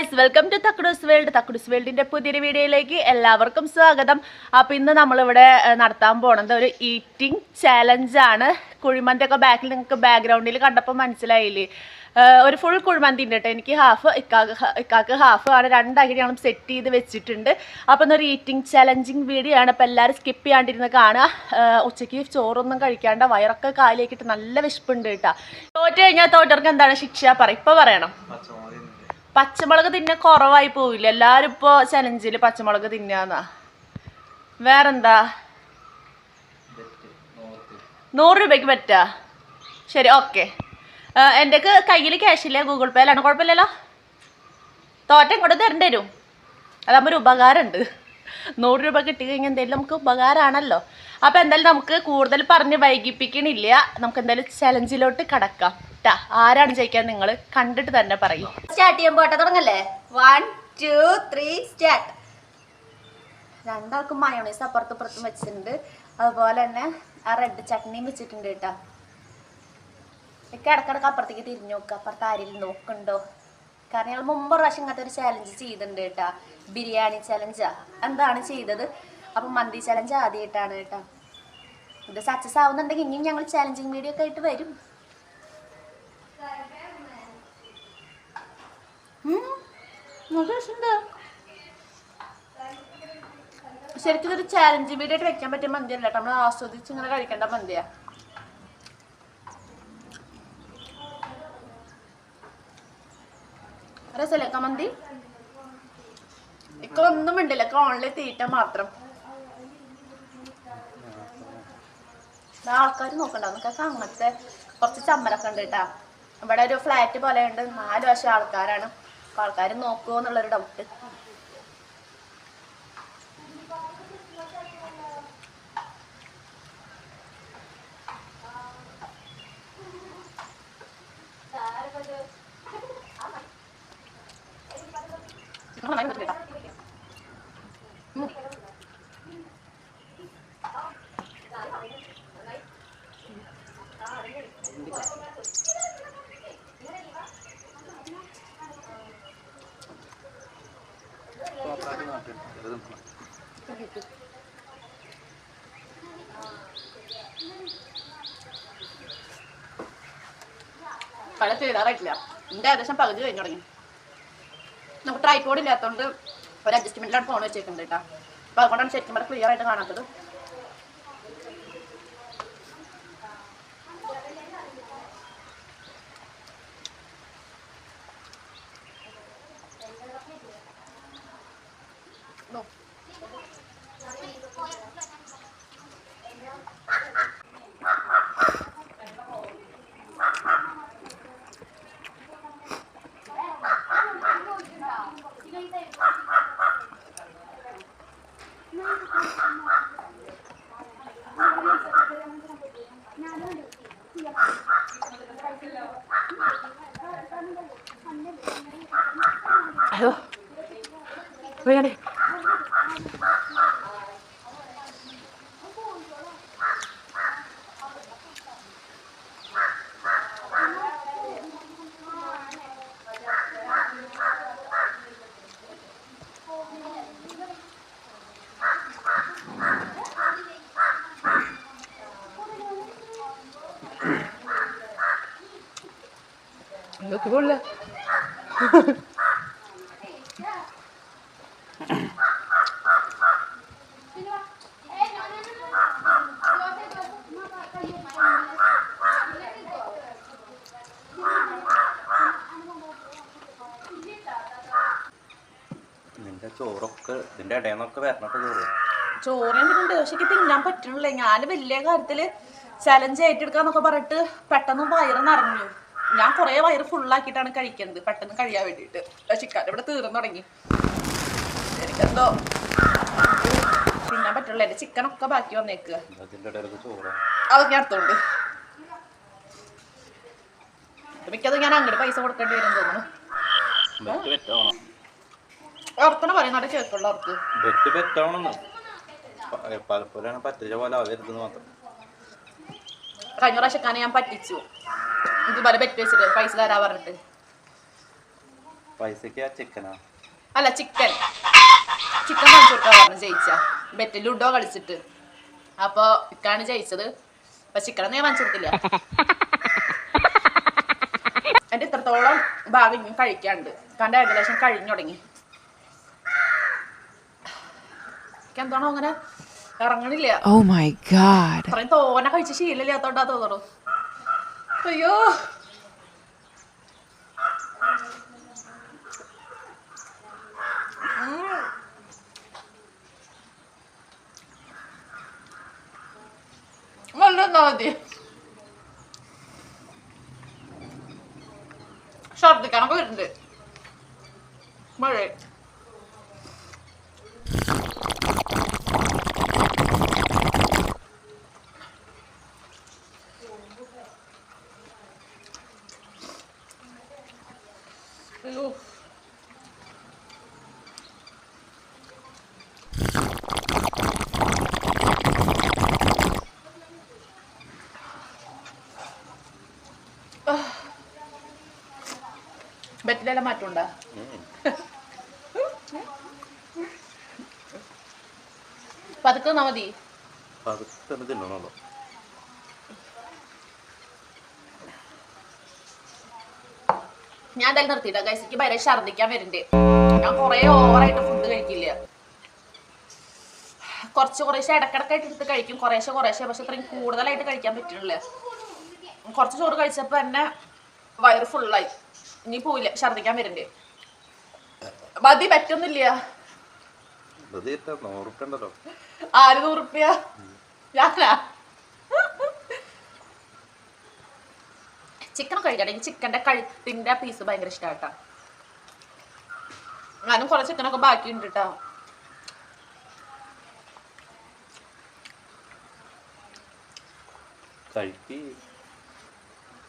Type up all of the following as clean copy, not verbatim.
Guys, welcome to Thakkudus world. Thakkudus വേൾഡിന്റെ പുതിയൊരു വീഡിയോയിലേക്ക് എല്ലാവർക്കും സ്വാഗതം. അപ്പോൾ ഇന്ന് നമ്മളിവിടെ നടത്താൻ പോണത് ഒരു ഈറ്റിംഗ് ചാലഞ്ചാണ്. കുഴിമന്തിയൊക്കെ ബാക്കിൽ നിങ്ങൾക്ക് ബാക്ക്ഗ്രൗണ്ടിൽ കണ്ടപ്പോൾ മനസ്സിലായില്ലേ? ഒരു ഫുൾ കുഴിമന്തി ഉണ്ട് കേട്ടോ. എനിക്ക് ഹാഫ്, ഇക്കാക്ക് ഹാഫ് ആണ്. രണ്ടാക്കിയിട്ട് ഞങ്ങൾ സെറ്റ് ചെയ്ത് വെച്ചിട്ടുണ്ട്. അപ്പോൾ ഇന്നൊരു ഈറ്റിംഗ് ചലഞ്ചിങ് വീഡിയോ ആണ്. അപ്പോൾ എല്ലാവരും സ്കിപ്പ് ചെയ്യാണ്ടിരുന്ന് കാണുക. ഉച്ചയ്ക്ക് ചോറൊന്നും കഴിക്കാണ്ട് വയറൊക്കെ കാലിലേക്കിട്ട് നല്ല വിശപ്പുണ്ട് കേട്ടോ. തോറ്റ് കഴിഞ്ഞാൽ തോറ്റവർക്ക് എന്താണ് ശിക്ഷ? ഇപ്പോൾ പറയണം. പച്ചമുളക് തിന്നെ കുറവായി പോവില്ല. എല്ലാവരും ഇപ്പോൾ ചലഞ്ചിൽ പച്ചമുളക് തിന്നാന്നാ. വേറെന്താ? 100 രൂപയ്ക്ക് പറ്റാ? ശരി, ഓക്കെ. എൻ്റെ കയ്യിൽ ക്യാഷ് ഇല്ല, ഗൂഗിൾ പേയിലാണ്. കുഴപ്പമില്ലല്ലോ. തോറ്റം കൊണ്ട് തരേണ്ടി വരും. അതാകുമ്പോൾ ഒരു ഉപകാരമുണ്ട്. 100 രൂപ കിട്ടി കഴിഞ്ഞാൽ എന്തായാലും നമുക്ക് ഉപകാരമാണല്ലോ. അപ്പോൾ എന്തായാലും നമുക്ക് കൂടുതൽ പറഞ്ഞ് വൈകിപ്പിക്കണില്ല. നമുക്ക് എന്തായാലും ചലഞ്ചിലോട്ട് കടക്കാം. ആരാണ് ജയിക്കാൻ നിങ്ങൾ കണ്ടിട്ട് തന്നെ പറയും. സ്റ്റാർട്ട് ചെയ്യാൻ പോട്ടെ, തുടങ്ങല്ലേ? 1 2 3 സ്റ്റാർട്ട്. രണ്ടാൾക്കും മയോണൈസ് അപ്പുറത്തും ഇപ്പുറത്തും വെച്ചിട്ടുണ്ട്. അതുപോലെ തന്നെ ആ റെഡ് ചട്നിയും വെച്ചിട്ടുണ്ട് കേട്ടോ. ഇടക്കിടക്ക് അപ്പുറത്തേക്ക് തിരിഞ്ഞു നോക്കുക, അപ്പുറത്ത് ആരെങ്കിലും നോക്കുന്നുണ്ടോ. കാരണം ഞങ്ങൾ മുമ്പ് പ്രാവശ്യം ഇങ്ങനത്തെ ഒരു ചാലഞ്ച് ചെയ്തിട്ടുണ്ട് കേട്ടോ. ബിരിയാണി ചലഞ്ചാ എന്താണ് ചെയ്തത്. അപ്പം മന്തി ചലഞ്ച് ആദ്യമായിട്ടാണ് കേട്ടോ. ഇത് സക്സസ് ആവുന്നുണ്ടെങ്കിൽ ഇനിയും ഞങ്ങൾ ചാലഞ്ചിങ് വീഡിയോ ഒക്കെ ആയിട്ട് വരും. ശരിക്കും ഇതൊരു ചാലഞ്ച് വീഡിയോ ആയിട്ട് വെക്കാൻ പറ്റിയ മന്തിയല്ല കേട്ടോ. നമ്മൾ ആസ്വദിച്ച് ഇങ്ങനെ കഴിക്കേണ്ട മന്തിയാ. രസമല്ലേക്ക മന്തി? ഇക്ക ഒന്നും ഉണ്ടല്ല, ഓൺലൈൻ തീറ്റ മാത്രം. ആൾക്കാർ നോക്കണ്ടാവും. നമുക്ക് അങ്ങനത്തെ കുറച്ച് ചമ്മലൊക്കെ ഉണ്ട് കേട്ടാ. ഇവിടെ ഒരു ഫ്ലാറ്റ് പോലെ ഉണ്ട്, 4 വർഷം ആൾക്കാരാണ്. അപ്പോൾ ആൾക്കാർ നോക്കുമോ എന്നുള്ളൊരു ഡൗട്ട്. പല ചെയ്താറായിട്ടില്ല. എൻ്റെ ഏകദേശം പകുതി കഴിഞ്ഞു തുടങ്ങി. നമുക്ക് ട്രൈപോഡ് ഇല്ലാത്തതുകൊണ്ട് ഒരു അഡ്ജസ്റ്റ്മെൻറ്റിലാണ് ഫോൺ വെച്ചേക്കുന്നത് കേട്ടോ. അപ്പോൾ അതുകൊണ്ടാണ് ശരിക്കും വളരെ ക്ലിയർ ആയിട്ട് കാണാത്തത്. അയ്യോ വേണേ. ഇതൊക്കെ കൊള്ളാം. നിന്റെ ചോറൊക്കെ ഇതിന്റെ ഇടയിന്നൊക്കെ വരണൊക്കെ ചോറുണ്ട്. പക്ഷെ എനിക്ക് തിന്നാൻ പറ്റണില്ല. ഞാൻ വലിയ കാര്യത്തില് ചലഞ്ച് ഏറ്റെടുക്കാന്നൊക്കെ പറഞ്ഞിട്ട് പെട്ടെന്ന് വയറ് നിറഞ്ഞു. ഞാൻ കുറെ വയറ് ഫുള്ളാക്കിയിട്ടാണ് കഴിക്കുന്നത്, പെട്ടെന്ന് കഴിയാൻ വേണ്ടിയിട്ട്. ചിക്കൻ ഇവിടെ തീർന്നു തുടങ്ങി. എനിക്കെന്തോ തിന്നാൻ പറ്റുള്ള. എൻ്റെ ചിക്കനൊക്കെ ബാക്കി വന്നേക്കുക. അതൊക്കെ അടുത്തോണ്ട് മിക്കത് ഞാൻ അങ്ങോട്ട് പൈസ കൊടുക്കേണ്ടി വരും തോന്നുന്നു. ഓർത്തണ പറയുന്നത് കേൾക്കുള്ളൂ അവർക്ക്. കഴിഞ്ഞ പ്രാവശ്യക്കാനെ ഞാൻ പറ്റിച്ചു. ഇതുപോലെ ബെറ്റ് വെച്ചിട്ട് പൈസ തരാ പറഞ്ഞിട്ട്. പൈസക്ക് ആ ചിക്കനാ അല്ല ചിക്കൻ വാങ്ങിച്ചു കൊടുക്കാൻ പറഞ്ഞു ജയിച്ച ബെറ്റ് ലുഡോ കളിച്ചിട്ട്. അപ്പൊ ഇക്കാണ് ജയിച്ചത്. അപ്പൊ ചിക്കനൊന്നും ഞാൻ വാങ്ങിച്ചു കൊടുത്തില്ല. എന്റെ ഇത്രത്തോളം ഭാഗം ഇനി കഴിക്കാണ്ട്. കണ്ട ഏകദേശം കഴിഞ്ഞു തുടങ്ങി. എന്താണോ അങ്ങനെ ഇറങ്ങണില്ല. പറയും തോനെ കഴിച്ച് ശീലമില്ലാത്തോണ്ടാ തോന്നുന്നു. അയ്യോ നല്ല മതി. ഛർദിക്കാനൊക്കെ വരുന്നുണ്ട്. മഴ ബെറ്റിലെല്ലാം മാറ്റമുണ്ടോ? പതുക്കെ മതി. തിന്നണല്ലോ. ഞാൻ എന്തായാലും നിർത്തിയിട്ടാ ഗൈസ്. എനിക്ക് ഭയങ്കര ഛർദിക്കാൻ വരുന്നുണ്ട്. ഞാൻ കുറെ ഓവറായിട്ട് ഫുഡ് കഴിക്കില്ല. കുറേശ്ശെ ഇടക്കിടക്കായിട്ട് എടുത്ത് കഴിക്കും. കുറേശ്ശെ പക്ഷെ ഇത്രയും കൂടുതലായിട്ട് കഴിക്കാൻ പറ്റുന്നില്ല. കുറച്ച് ചോറ് കഴിച്ചപ്പോ തന്നെ വയറ് ഫുള്ളായി. ഇനി പോയില്ല, ഛർദിക്കാൻ വരുന്നുണ്ട്. മതി പറ്റുന്നില്ല. 100 റുപ്യ ഞാനാ ചിക്കൻ കഴിക്കട്ടെ. എനിക്ക് ചിക്കൻ്റെ കഴുത്തിന്റെ പീസ് ഭയങ്കര ഇഷ്ടാട്ടാ. ഞാനും കുറെ ചിക്കനൊക്കെ ബാക്കിയുണ്ട് കേട്ടോ.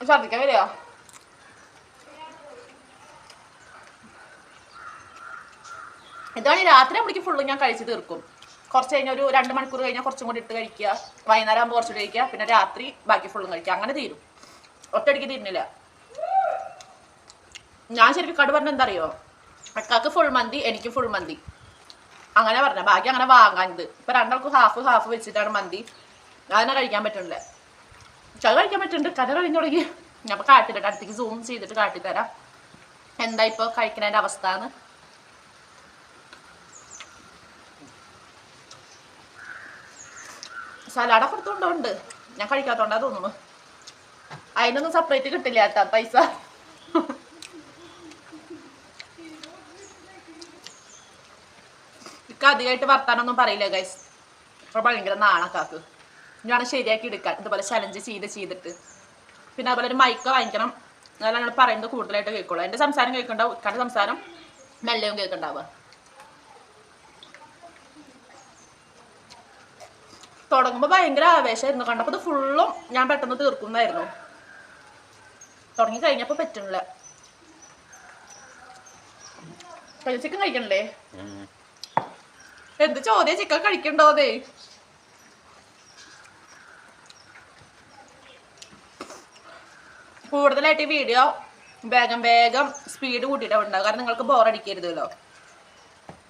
ഛർദിക്കാൻ വരിക. ഇതാണ് രാത്രി ആകുമ്പോഴേക്കും ഫുള്ള് ഞാൻ കഴിച്ച് തീർക്കും. കുറച്ച് കഴിഞ്ഞാൽ ഒരു 2 മണിക്കൂർ കഴിഞ്ഞാൽ കുറച്ചും കൂടി ഇട്ട് കഴിക്കുക. വൈകുന്നേരം ആകുമ്പോൾ കുറച്ചുകൂടി കഴിക്കുക. പിന്നെ രാത്രി ബാക്കി ഫുള്ളും കഴിക്കുക. അങ്ങനെ തീരും. ഒറ്റയടിക്ക് തീരുന്നില്ല. ഞാൻ ശരിക്കും കടു പറഞ്ഞ എന്താ അറിയോ, അക്കാക്ക് ഫുൾ മന്തി, എനിക്ക് ഫുൾ മന്തി അങ്ങനെ പറഞ്ഞ. ബാക്കി അങ്ങനെ വാങ്ങാനിത്. ഇപ്പൊ രണ്ടാൾക്കും ഹാഫ് വെച്ചിട്ടാണ് മന്തി. അതിനെ കഴിക്കാൻ പറ്റുന്നില്ല. ചത് കഴിക്കാൻ പറ്റുന്നുണ്ട്. കഥ കഴിഞ്ഞു തുടങ്ങി. ഞാൻ ഇപ്പൊ കാട്ടിത്തരാം. അടുത്തേക്ക് സൂം ചെയ്തിട്ട് കാട്ടിത്തരാം എന്താ ഇപ്പൊ കഴിക്കുന്നതിന്റെ അവസ്ഥ എന്ന്. സലാഡൊക്കെ എടുത്തുകൊണ്ടുണ്ട്. ഞാൻ കഴിക്കാത്തോണ്ടാ തോന്നുന്നു. അതിനൊന്നും സെപ്പറേറ്റ് കിട്ടില്ല കേട്ടാ പൈസ. ഇക്ക അധികമായിട്ട് വർത്താനൊന്നും പറയില്ല ഗൈസ്. അപ്പൊ ഭയങ്കര നാണക്കാക്ക്. ഞാൻ ശരിയാക്കി എടുക്കാൻ ഇതുപോലെ ചലഞ്ച് ചെയ്തിട്ട്. പിന്നെ അതുപോലെ ഒരു മൈക്ക് വാങ്ങിക്കണം. എന്നാലും ഞങ്ങൾ പറയുന്നത് കൂടുതലായിട്ട് കേൾക്കുള്ളൂ. എൻ്റെ സംസാരം കേൾക്കണ്ടാവും, ഇക്കാൻ്റെ സംസാരം മെല്ലയും കേൾക്കണ്ടാവുക. തുടങ്ങുമ്പോൾ ഭയങ്കര ആവേശമായിരുന്നു. കണ്ടപ്പോൾ ഇത് ഫുള്ളും ഞാൻ പെട്ടെന്ന് തീർക്കുന്നതായിരുന്നു. തുടങ്ങി കഴിഞ്ഞപ്പോൾ പറ്റണില്ല. ചിക്കൻ കഴിക്കണല്ലേ? എന്ത് ചോദ്യം, ചിക്കൻ കഴിക്കണ്ടോന്നേ? കൂടുതലായിട്ട് ഈ വീഡിയോ വേഗം സ്പീഡ് കൂട്ടിയിട്ടാണ് ഉണ്ടാവുക. കാരണം നിങ്ങൾക്ക് ബോറടിക്കരുതല്ലോ.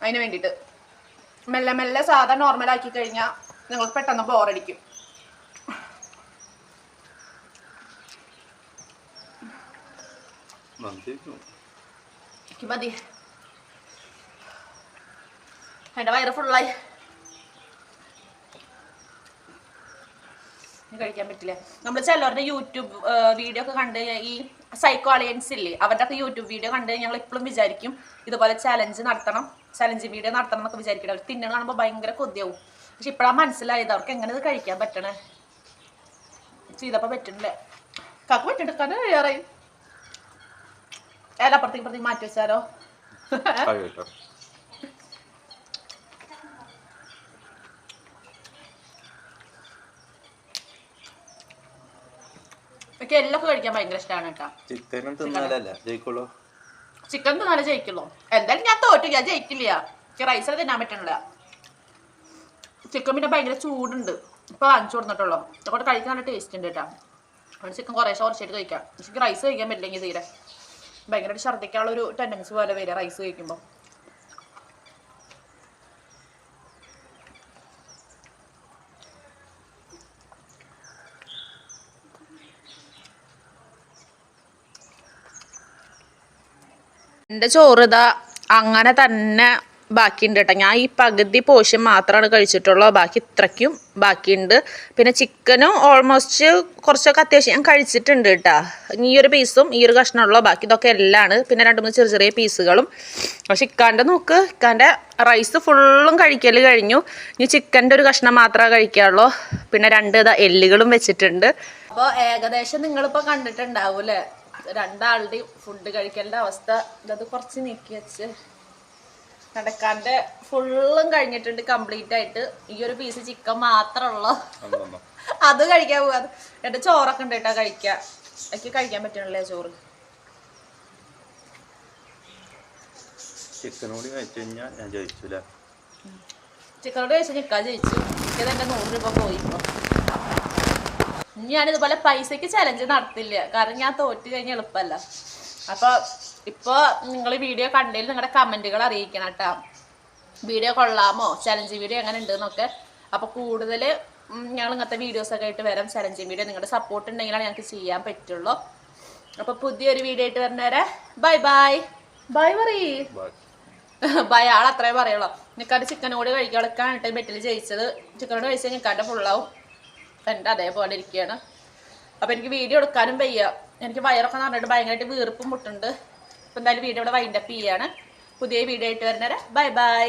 അതിന് വേണ്ടിയിട്ട് മെല്ലെ സാധാ നോർമലാക്കി കഴിഞ്ഞാൽ നിങ്ങൾക്ക് പെട്ടെന്ന് ബോറടിക്കും. മതി. എൻ്റെ വയറ് ഫുള്ളായി. കഴിക്കാൻ പറ്റില്ല. നമ്മൾ ചിലവരുടെ യൂട്യൂബ് വീഡിയോ ഒക്കെ കണ്ട്, ഈ സൈക്കോ അലയൻസ് ഇല്ലേ, അവരുടെ ഒക്കെ യൂട്യൂബ് വീഡിയോ കണ്ട് ഞങ്ങൾ എപ്പോഴും വിചാരിക്കും ഇതുപോലെ ചലഞ്ച് വീഡിയോ നടത്തണം എന്നൊക്കെ വിചാരിക്കണം. അവർ തിന്നണ കാണുമ്പോൾ ഭയങ്കര കൊതിയാവും. പക്ഷെ ഇപ്പോഴാണ് മനസ്സിലായത് അവർക്ക് എങ്ങനെ ഇത് കഴിക്കാൻ പറ്റണേ. ചെയ്തപ്പോൾ പറ്റണില്ല. കാക്ക് പറ്റെടുക്കാൻ വേറെ അപ്പുറത്തേക്ക് മാറ്റി വെച്ചാലോ? എനിക്ക് എല്ലൊക്കെ കഴിക്കാൻ ഭയങ്കര ഇഷ്ടമാണ് കേട്ടോ. ചിക്കൻ തിന്നാലേ ജയിക്കുള്ളൂ. എന്തായാലും ഞാൻ തോറ്റു, ഞാൻ ജയിക്കില്ല. എനിക്ക് റൈസ് തിന്നാൻ പറ്റണില്ല. ചിക്കൻ പിന്നെ ഭയങ്കര ചൂടുണ്ട്. ഇപ്പൊ വാങ്ങിച്ചു കൊടുത്തിട്ടുള്ളൂ. അതുകൊണ്ട് കഴിക്കാൻ നല്ല ടേസ്റ്റ് ഉണ്ട് കേട്ടോ. ചിക്കൻ കുറേശ്ശായിട്ട് കഴിക്കാം. എനിക്ക് റൈസ് കഴിക്കാൻ പറ്റില്ലെങ്കിൽ തീരെ ഭയങ്കരമായിട്ട് ഛർദ്ദിക്കാനുള്ള ഒരു ടെൻഡൻസി പോലെ വരിക റൈസ് കഴിക്കുമ്പോൾ. എൻ്റെ ചോറ് ഇതാ അങ്ങനെ തന്നെ ബാക്കിയുണ്ട് കേട്ടോ. ഞാൻ ഈ പകുതി പോർഷൻ മാത്രമാണ് കഴിച്ചിട്ടുള്ളൂ. ബാക്കി ഇത്രയ്ക്കും ബാക്കിയുണ്ട്. പിന്നെ ചിക്കനും ഓൾമോസ്റ്റ് കുറച്ചൊക്കെ അത്യാവശ്യം ഞാൻ കഴിച്ചിട്ടുണ്ട് കേട്ടോ. ഈ ഒരു പീസും ഈ ഒരു കഷ്ണമുള്ളൂ. ബാക്കി ഇതൊക്കെ എല്ലാമാണ്. പിന്നെ 2-3 ചെറിയ ചെറിയ പീസുകളും. പക്ഷെ ഇക്കാൻ്റെ നോക്ക്, ഇക്കാൻ്റെ റൈസ് ഫുള്ളും കഴിക്കൽ കഴിഞ്ഞു. ഇനി ചിക്കൻ്റെ ഒരു കഷ്ണം മാത്രമേ കഴിക്കാറുള്ളൂ. പിന്നെ 2 എല്ലുകളും വെച്ചിട്ടുണ്ട്. അപ്പോൾ ഏകദേശം നിങ്ങളിപ്പോൾ കണ്ടിട്ടുണ്ടാവൂല്ലേ രണ്ടാളുടെയും ഫുഡ് കഴിക്കേണ്ട അവസ്ഥ. ഇതത് കുറച്ച് നീക്കി വെച്ച് നടക്കാൻ്റെ ഫുള്ളും കഴിഞ്ഞിട്ടുണ്ട് കംപ്ലീറ്റ് ആയിട്ട്. ഈ ഒരു പീസ് ചിക്കൻ മാത്രമുള്ളൂ. അത് കഴിക്കാൻ പോവാ. എൻ്റെ ചോറൊക്കെ ഉണ്ട് കേട്ടോ കഴിക്കാൻ. എനിക്ക് കഴിക്കാൻ പറ്റണല്ലേ ചോറ്. ചിക്കനോട് കഴിച്ചു കഴിഞ്ഞാൽ ഞാൻ ജയിച്ചില്ല. ചിക്കനോട് കഴിച്ചാൽ നിൽക്കാൻ ജയിച്ചു. എനിക്കത് എൻ്റെ 100 രൂപ പോയി. ഇപ്പോൾ ഞാനിതുപോലെ പൈസക്ക് ചലഞ്ച് നടത്തില്ല, കാരണം ഞാൻ തോറ്റ് കഴിഞ്ഞാൽ എളുപ്പമല്ല. അപ്പോൾ ഇപ്പോൾ നിങ്ങൾ വീഡിയോ കണ്ടതിൽ നിങ്ങളുടെ കമൻറ്റുകൾ അറിയിക്കണം കേട്ടോ. വീഡിയോ കൊള്ളാമോ, ചലഞ്ച് വീഡിയോ എങ്ങനെ ഉണ്ടെന്നൊക്കെ. അപ്പോൾ കൂടുതൽ ഞങ്ങൾ ഇങ്ങനത്തെ വീഡിയോസൊക്കെ ആയിട്ട് വരാം. ചലഞ്ച് വീഡിയോ നിങ്ങളുടെ സപ്പോർട്ട് ഉണ്ടെങ്കിലാണ് ഞങ്ങൾക്ക് ചെയ്യാൻ പറ്റുള്ളൂ. അപ്പോൾ പുതിയൊരു വീഡിയോ ആയിട്ട് വരുന്നവരെ ബൈ ബൈ. ബൈ പറയേ. ബൈ. ആൾ അത്രേ പറയുള്ളൂ. നിൽക്കാണ്ട് ചിക്കനോട് കഴിക്കാനൊക്കെ ബെറ്റിൽ ജയിച്ചത്. ചിക്കനോട് കഴിച്ചാൽ നിൽക്കാണ്ട് ഫുള്ളാവും. എൻ്റെ അതേപോലെ ഇരിക്കുകയാണ്. അപ്പോൾ എനിക്ക് വീഡിയോ എടുക്കാനും വയ്യ. എനിക്ക് വയറൊക്കെ പറഞ്ഞിട്ട് ഭയങ്കരമായിട്ട് വീർപ്പും മുട്ടുണ്ട്. അപ്പോൾ എന്തായാലും വീഡിയോ ഇവിടെ വൈൻഡപ്പ് ചെയ്യാണ്. പുതിയ വീഡിയോ ആയിട്ട് വരുന്നവരെ ബൈ ബൈ.